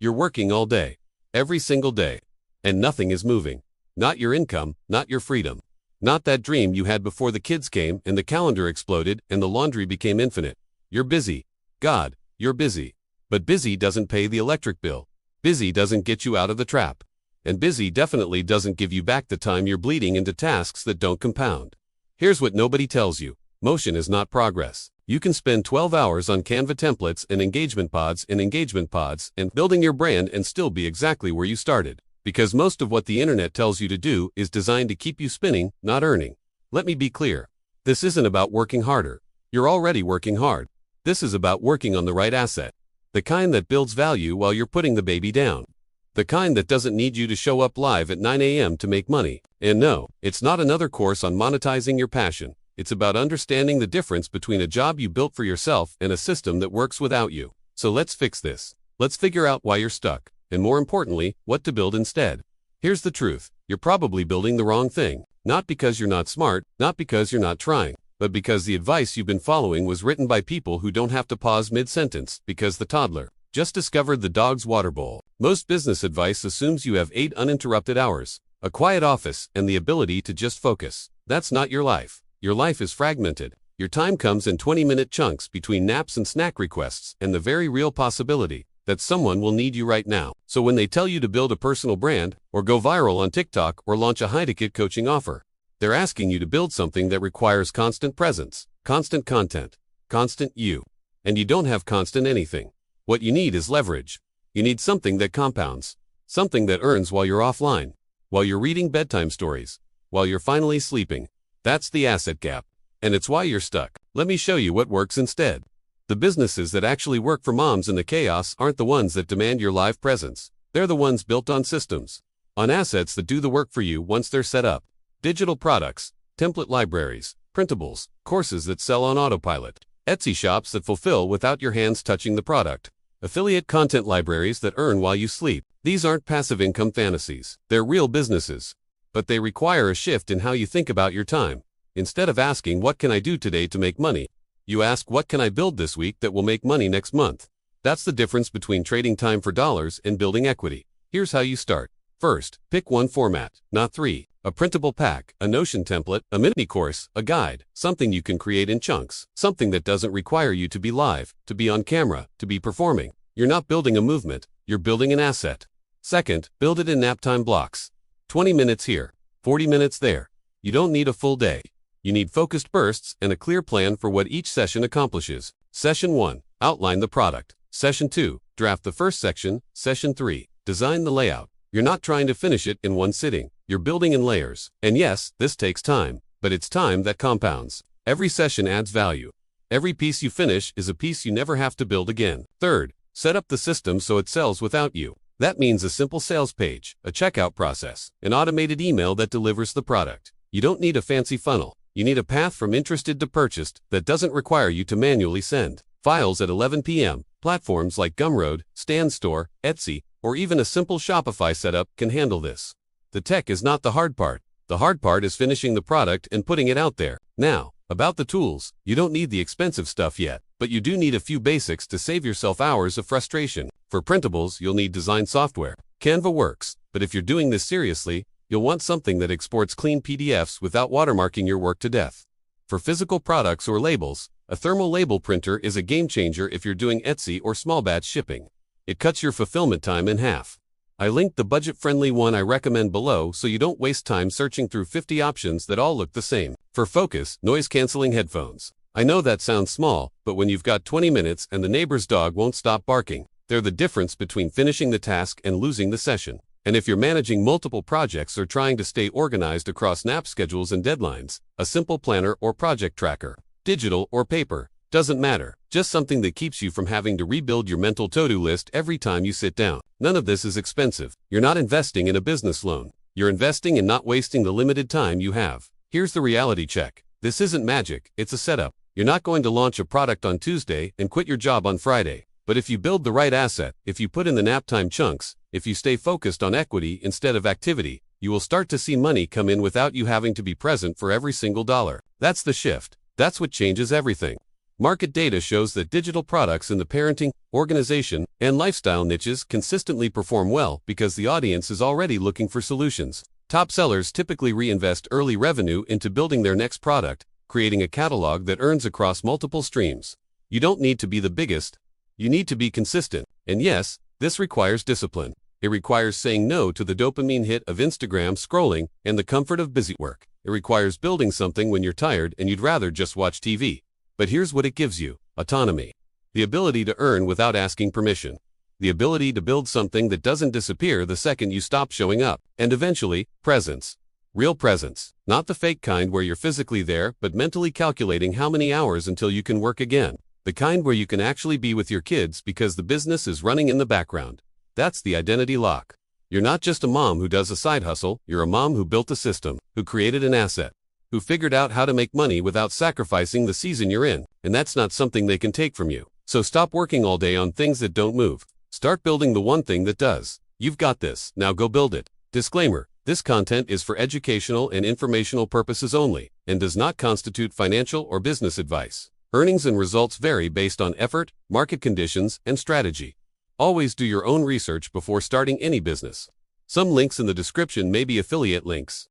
You're working all day, every single day, and nothing is moving. Not your income, not your freedom. Not that dream you had before the kids came and the calendar exploded and the laundry became infinite. You're busy. God, you're busy. But busy doesn't pay the electric bill. Busy doesn't get you out of the trap. And busy definitely doesn't give you back the time you're bleeding into tasks that don't compound. Here's what nobody tells you. Motion is not progress. You can spend 12 hours on Canva templates and engagement pods and building your brand and still be exactly where you started. Because most of what the internet tells you to do is designed to keep you spinning, not earning. Let me be clear. This isn't about working harder. You're already working hard. This is about working on the right asset. The kind that builds value while you're putting the baby down. The kind that doesn't need you to show up live at 9 a.m. to make money. And no, it's not another course on monetizing your passion. It's about understanding the difference between a job you built for yourself and a system that works without you. So let's fix this. Let's figure out why you're stuck, and more importantly, what to build instead. Here's the truth. You're probably building the wrong thing. Not because you're not smart, not because you're not trying, but because the advice you've been following was written by people who don't have to pause mid-sentence because the toddler just discovered the dog's water bowl. Most business advice assumes you have 8 uninterrupted hours, a quiet office, and the ability to just focus. That's not your life. Your life is fragmented. Your time comes in 20-minute chunks between naps and snack requests and the very real possibility that someone will need you right now. So when they tell you to build a personal brand, or go viral on TikTok, or launch a high-ticket coaching offer, they're asking you to build something that requires constant presence, constant content, constant you. And you don't have constant anything. What you need is leverage. You need something that compounds, something that earns while you're offline, while you're reading bedtime stories, while you're finally sleeping. That's the asset gap. And it's why you're stuck. Let me show you what works instead. The businesses that actually work for moms in the chaos aren't the ones that demand your live presence. They're the ones built on systems, on assets that do the work for you once they're set up. Digital products, template libraries, printables, courses that sell on autopilot, Etsy shops that fulfill without your hands touching the product, affiliate content libraries that earn while you sleep. These aren't passive income fantasies. They're real businesses. But they require a shift in how you think about your time. Instead of asking, what can I do today to make money? You ask, what can I build this week that will make money next month? That's the difference between trading time for dollars and building equity. Here's how you start. First, pick one format, not 3. A printable pack, a Notion template, a mini course, a guide, something you can create in chunks, something that doesn't require you to be live, to be on camera, to be performing. You're not building a movement, you're building an asset. Second, build it in nap time blocks. 20 minutes here, 40 minutes there. You don't need a full day. You need focused bursts and a clear plan for what each session accomplishes. Session 1, outline the product. Session 2, draft the first section. Session 3, design the layout. You're not trying to finish it in one sitting. You're building in layers. And yes, this takes time, but it's time that compounds. Every session adds value. Every piece you finish is a piece you never have to build again. Third, set up the system so it sells without you. That means a simple sales page, a checkout process, an automated email that delivers the product. You don't need a fancy funnel. You need a path from interested to purchased that doesn't require you to manually send files at 11 p.m. Platforms like Gumroad, StanStore, Etsy, or even a simple Shopify setup can handle this. The tech is not the hard part. The hard part is finishing the product and putting it out there. Now, about the tools, you don't need the expensive stuff yet, but you do need a few basics to save yourself hours of frustration. For printables, you'll need design software. Canva works, but if you're doing this seriously, you'll want something that exports clean PDFs without watermarking your work to death. For physical products or labels, a thermal label printer is a game changer if you're doing Etsy or small batch shipping. It cuts your fulfillment time in half. I linked the budget-friendly one I recommend below so you don't waste time searching through 50 options that all look the same. For focus, noise-canceling headphones. I know that sounds small, but when you've got 20 minutes and the neighbor's dog won't stop barking, they're the difference between finishing the task and losing the session. And if you're managing multiple projects or trying to stay organized across nap schedules and deadlines, a simple planner or project tracker, digital or paper, doesn't matter. Just something that keeps you from having to rebuild your mental to-do list every time you sit down. None of this is expensive. You're not investing in a business loan. You're investing in not wasting the limited time you have. Here's the reality check. This isn't magic, it's a setup. You're not going to launch a product on Tuesday and quit your job on Friday. But if you build the right asset, if you put in the nap time chunks, if you stay focused on equity instead of activity, you will start to see money come in without you having to be present for every single dollar. That's the shift. That's what changes everything. Market data shows that digital products in the parenting, organization, and lifestyle niches consistently perform well because the audience is already looking for solutions. Top sellers typically reinvest early revenue into building their next product, creating a catalog that earns across multiple streams. You don't need to be the biggest, you need to be consistent. And yes, this requires discipline. It requires saying no to the dopamine hit of Instagram scrolling and the comfort of busy work. It requires building something when you're tired and you'd rather just watch TV. But here's what it gives you: autonomy. The ability to earn without asking permission. The ability to build something that doesn't disappear the second you stop showing up. And eventually, presence. Real presence. Not the fake kind where you're physically there but mentally calculating how many hours until you can work again. The kind where you can actually be with your kids because the business is running in the background. That's the identity lock. You're not just a mom who does a side hustle, you're a mom who built a system, who created an asset, who figured out how to make money without sacrificing the season you're in, and that's not something they can take from you. So stop working all day on things that don't move. Start building the one thing that does. You've got this, now go build it. Disclaimer: this content is for educational and informational purposes only, and does not constitute financial or business advice. Earnings and results vary based on effort, market conditions, and strategy. Always do your own research before starting any business. Some links in the description may be affiliate links.